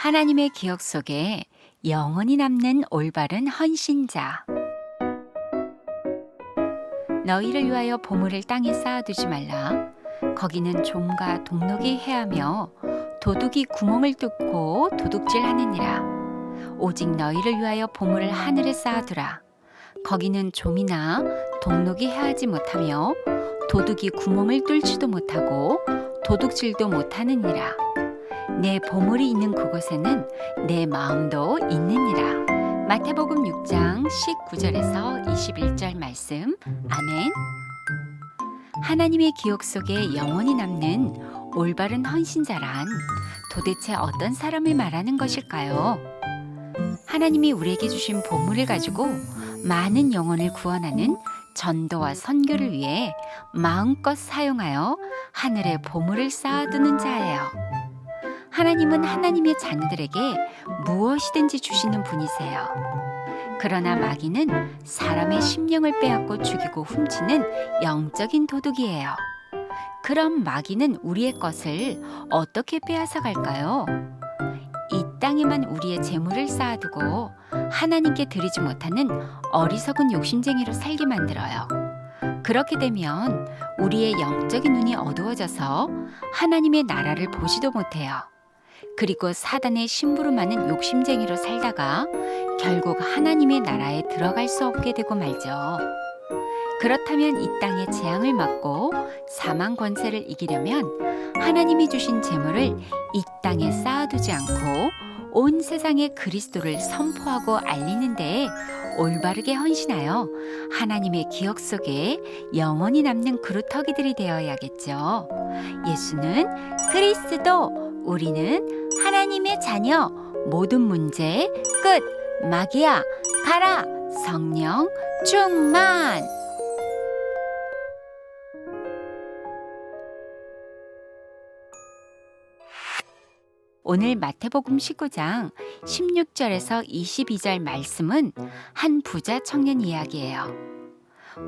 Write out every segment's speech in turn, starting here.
하나님의 기억 속에 영원히 남는 올바른 헌신자. 너희를 위하여 보물을 땅에 쌓아두지 말라. 거기는 좀과 동록이 해하며 도둑이 구멍을 뚫고 도둑질하느니라. 오직 너희를 위하여 보물을 하늘에 쌓아두라. 거기는 좀이나 동록이 해하지 못하며 도둑이 구멍을 뚫지도 못하고 도둑질도 못하느니라. 내 보물이 있는 그곳에는 내 마음도 있느니라. 마태복음 6장 19절에서 21절 말씀. 아멘. 하나님의 기억 속에 영원히 남는 올바른 헌신자란 도대체 어떤 사람을 말하는 것일까요? 하나님이 우리에게 주신 보물을 가지고 많은 영혼을 구원하는 전도와 선교를 위해 마음껏 사용하여 하늘에 보물을 쌓아두는 자예요. 하나님은 하나님의 자녀들에게 무엇이든지 주시는 분이세요. 그러나 마귀는 사람의 심령을 빼앗고 죽이고 훔치는 영적인 도둑이에요. 그럼 마귀는 우리의 것을 어떻게 빼앗아 갈까요? 이 땅에만 우리의 재물을 쌓아두고 하나님께 드리지 못하는 어리석은 욕심쟁이로 살게 만들어요. 그렇게 되면 우리의 영적인 눈이 어두워져서 하나님의 나라를 보지도 못해요. 그리고 사단의 심부름하는 욕심쟁이로 살다가 결국 하나님의 나라에 들어갈 수 없게 되고 말죠. 그렇다면 이 땅의 재앙을 막고 사망 권세를 이기려면 하나님이 주신 재물을 이 땅에 쌓아두지 않고 온 세상에 그리스도를 선포하고 알리는 데에 올바르게 헌신하여 하나님의 기억 속에 영원히 남는 그루터기들이 되어야겠죠. 예수는 그리스도, 우리는 하나님의 자녀. 모든 문제 끝. 마귀야 가라. 성령 충만. 오늘 마태복음 19장 16절에서 22절 말씀은 한 부자 청년 이야기예요.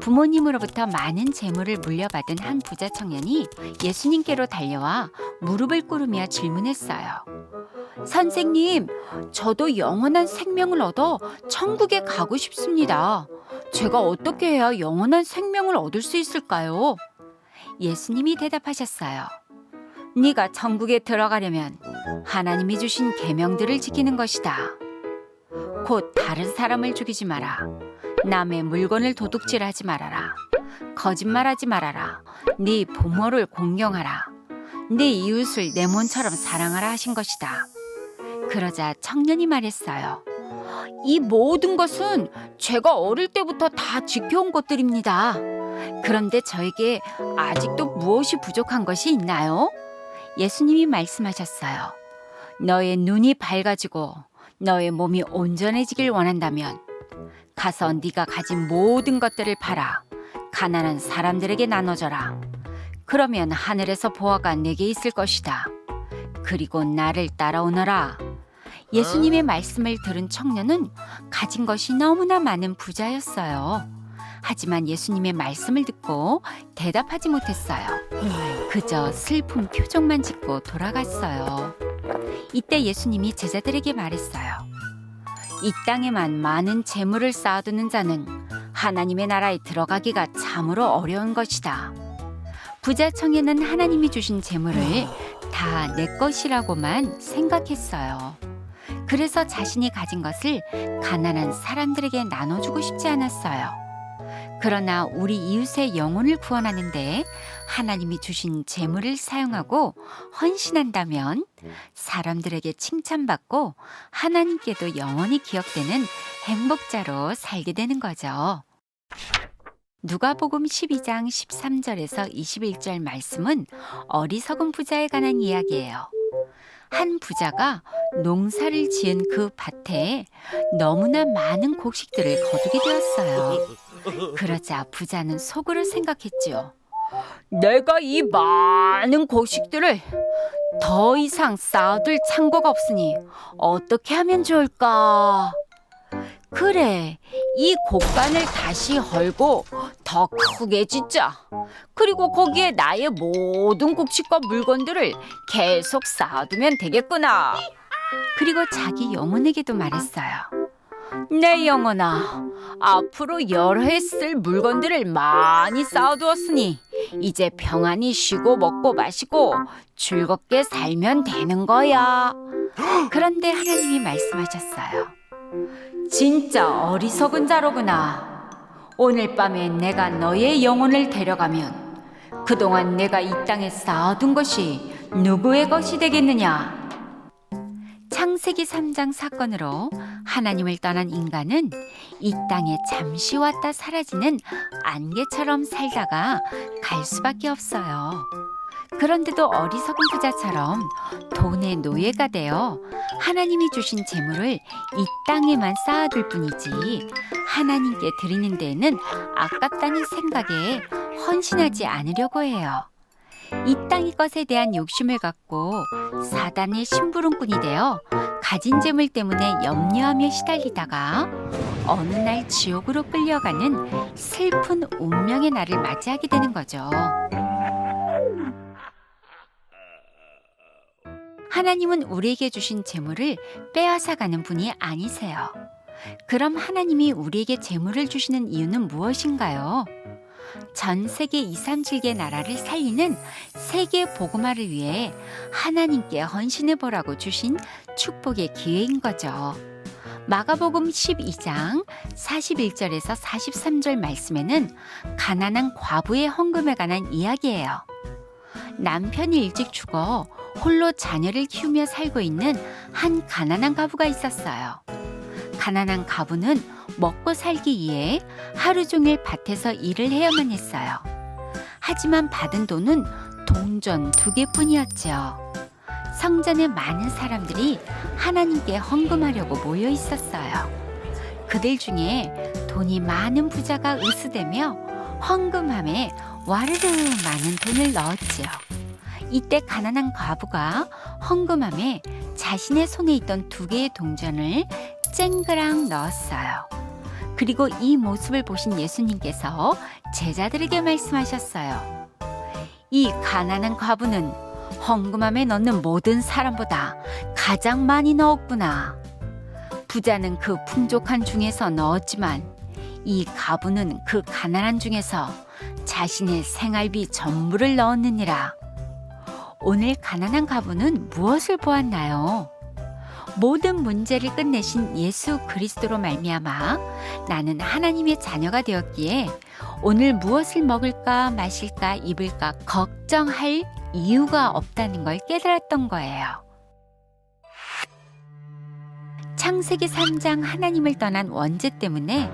부모님으로부터 많은 재물을 물려받은 한 부자 청년이 예수님께로 달려와 무릎을 꿇으며 질문했어요. 선생님, 저도 영원한 생명을 얻어 천국에 가고 싶습니다. 제가 어떻게 해야 영원한 생명을 얻을 수 있을까요? 예수님이 대답하셨어요. 네가 천국에 들어가려면 하나님이 주신 계명들을 지키는 것이다. 곧 다른 사람을 죽이지 마라. 남의 물건을 도둑질하지 말아라. 거짓말하지 말아라. 네 부모를 공경하라. 네 이웃을 내 몸처럼 사랑하라 하신 것이다. 그러자 청년이 말했어요. 이 모든 것은 제가 어릴 때부터 다 지켜온 것들입니다. 그런데 저에게 아직도 무엇이 부족한 것이 있나요? 예수님이 말씀하셨어요. 너의 눈이 밝아지고 너의 몸이 온전해지길 원한다면 가서 네가 가진 모든 것들을 팔아 가난한 사람들에게 나눠줘라. 그러면 하늘에서 보화가 내게 있을 것이다. 그리고 나를 따라오너라. 예수님의 말씀을 들은 청년은 가진 것이 너무나 많은 부자였어요. 하지만 예수님의 말씀을 듣고 대답하지 못했어요. 그저 슬픈 표정만 짓고 돌아갔어요. 이때 예수님이 제자들에게 말했어요. 이 땅에만 많은 재물을 쌓아두는 자는 하나님의 나라에 들어가기가 참으로 어려운 것이다. 부자 청년은 하나님이 주신 재물을 다 내 것이라고만 생각했어요. 그래서 자신이 가진 것을 가난한 사람들에게 나눠주고 싶지 않았어요. 그러나 우리 이웃의 영혼을 구원하는 데 하나님이 주신 재물을 사용하고 헌신한다면 사람들에게 칭찬받고 하나님께도 영원히 기억되는 행복자로 살게 되는 거죠. 누가복음 12장 13절에서 21절 말씀은 어리석은 부자에 관한 이야기예요. 한 부자가 농사를 지은 그 밭에 너무나 많은 곡식들을 거두게 되었어요. 그러자 부자는 속으로 생각했지요. 내가 이 많은 곡식들을 더 이상 쌓아둘 창고가 없으니 어떻게 하면 좋을까? 그래, 이 곡간을 다시 헐고 더 크게 짓자. 그리고 거기에 나의 모든 곡식과 물건들을 계속 쌓아두면 되겠구나. 그리고 자기 영혼에게도 말했어요. 내 영혼아, 앞으로 여러 해 쓸 물건들을 많이 쌓아두었으니 이제 평안히 쉬고 먹고 마시고 즐겁게 살면 되는 거야. 그런데 하나님이 말씀하셨어요. 진짜 어리석은 자로구나. 오늘 밤에 내가 너의 영혼을 데려가면 그동안 내가 이 땅에 쌓아둔 것이 누구의 것이 되겠느냐? 창세기 3장 사건으로 하나님을 떠난 인간은 이 땅에 잠시 왔다 사라지는 안개처럼 살다가 갈 수밖에 없어요. 그런데도 어리석은 부자처럼 돈의 노예가 되어 하나님이 주신 재물을 이 땅에만 쌓아둘 뿐이지 하나님께 드리는 데에는 아깝다는 생각에 헌신하지 않으려고 해요. 이 땅의 것에 대한 욕심을 갖고 사단의 심부름꾼이 되어 가진 재물 때문에 염려하며 시달리다가 어느 날 지옥으로 끌려가는 슬픈 운명의 날을 맞이하게 되는 거죠. 하나님은 우리에게 주신 재물을 빼앗아가는 분이 아니세요. 그럼 하나님이 우리에게 재물을 주시는 이유는 무엇인가요? 전 세계 237개 나라를 살리는 세계 복음화를 위해 하나님께 헌신해 보라고 주신 축복의 기회인 거죠. 마가복음 12장 41절에서 43절 말씀에는 가난한 과부의 헌금에 관한 이야기예요. 남편이 일찍 죽어 홀로 자녀를 키우며 살고 있는 한 가난한 과부가 있었어요. 가난한 과부는 먹고 살기 위해 하루 종일 밭에서 일을 해야만 했어요. 하지만 받은 돈은 동전 2개뿐이었죠. 성전에 많은 사람들이 하나님께 헌금하려고 모여 있었어요. 그들 중에 돈이 많은 부자가 으스대며 헌금함에 와르르 많은 돈을 넣었지요. 이때 가난한 과부가 헌금함에 자신의 손에 있던 2개의 동전을 쨍그랑 넣었어요. 그리고 이 모습을 보신 예수님께서 제자들에게 말씀하셨어요. 이 가난한 과부는 헌금함에 넣는 모든 사람보다 가장 많이 넣었구나. 부자는 그 풍족한 중에서 넣었지만 이 과부는 그 가난한 중에서 자신의 생활비 전부를 넣었느니라. 오늘 가난한 과부는 무엇을 보았나요? 모든 문제를 끝내신 예수 그리스도로 말미암아 나는 하나님의 자녀가 되었기에 오늘 무엇을 먹을까 마실까 입을까 걱정할 이유가 없다는 걸 깨달았던 거예요. 창세기 3장 하나님을 떠난 원죄 때문에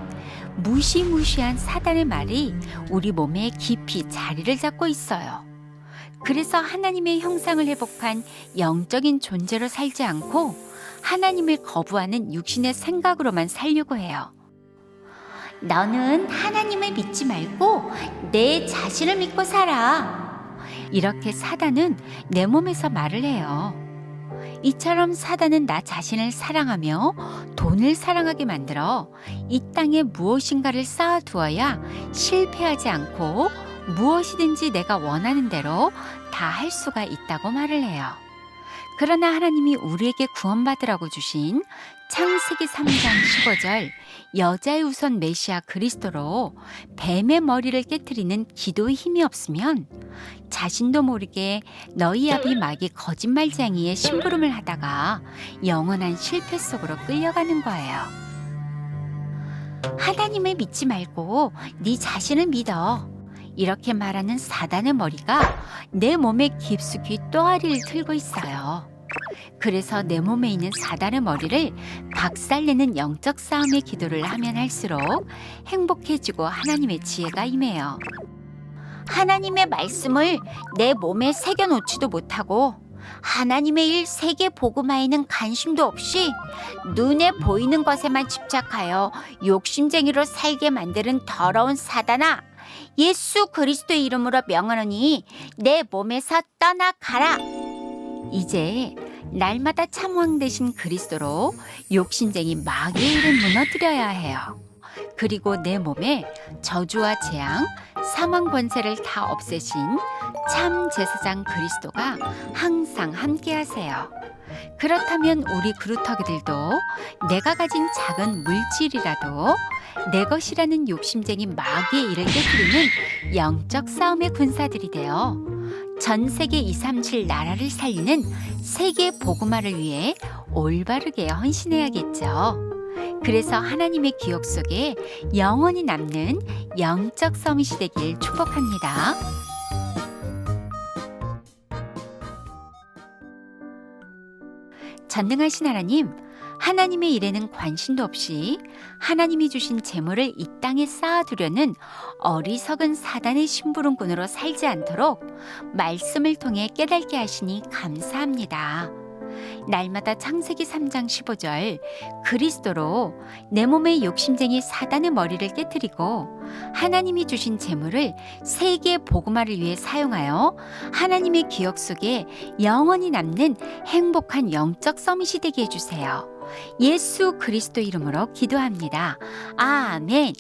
무시무시한 사단의 말이 우리 몸에 깊이 자리를 잡고 있어요. 그래서 하나님의 형상을 회복한 영적인 존재로 살지 않고 하나님을 거부하는 육신의 생각으로만 살려고 해요. 너는 하나님을 믿지 말고 내 자신을 믿고 살아. 이렇게 사단은 내 몸에서 말을 해요. 이처럼 사단은 나 자신을 사랑하며 돈을 사랑하게 만들어 이 땅에 무엇인가를 쌓아두어야 실패하지 않고 무엇이든지 내가 원하는 대로 다 할 수가 있다고 말을 해요. 그러나 하나님이 우리에게 구원받으라고 주신 창세기 3장 15절 여자의 우선 메시아 그리스도로 뱀의 머리를 깨트리는 기도의 힘이 없으면 자신도 모르게 너희 아비 마귀 거짓말쟁이의 심부름을 하다가 영원한 실패 속으로 끌려가는 거예요. 하나님을 믿지 말고 네 자신을 믿어. 이렇게 말하는 사단의 머리가 내 몸에 깊숙이 또아리를 틀고 있어요. 그래서 내 몸에 있는 사단의 머리를 박살내는 영적 싸움의 기도를 하면 할수록 행복해지고 하나님의 지혜가 임해요. 하나님의 말씀을 내 몸에 새겨놓지도 못하고 하나님의 일 세계 복음화에는 관심도 없이 눈에 보이는 것에만 집착하여 욕심쟁이로 살게 만드는 더러운 사단아, 예수 그리스도의 이름으로 명하노니 내 몸에서 떠나가라. 이제 날마다 참왕 되신 그리스도로 욕심쟁이 마귀의 일을 무너뜨려야 해요. 그리고 내 몸에 저주와 재앙, 사망 권세를 다 없애신 참 제사장 그리스도가 항상 함께 하세요. 그렇다면 우리 그루터기들도 내가 가진 작은 물질이라도 내 것이라는 욕심쟁이 마귀의 일을 깨뜨리는 영적 싸움의 군사들이 되어 전 세계 237 나라를 살리는 세계 복음화를 위해 올바르게 헌신해야겠죠. 그래서 하나님의 기억 속에 영원히 남는 영적 서밋이 되길 축복합니다. 전능하신 하나님, 하나님의 일에는 관심도 없이 하나님이 주신 재물을 이 땅에 쌓아두려는 어리석은 사단의 심부름꾼으로 살지 않도록 말씀을 통해 깨닫게 하시니 감사합니다. 날마다 창세기 3장 15절 그리스도로 내 몸의 욕심쟁이 사단의 머리를 깨뜨리고 하나님이 주신 재물을 세계 복음화를 위해 사용하여 하나님의 기억 속에 영원히 남는 행복한 영적 서밋이 되게 해주세요. 예수 그리스도 이름으로 기도합니다. 아멘.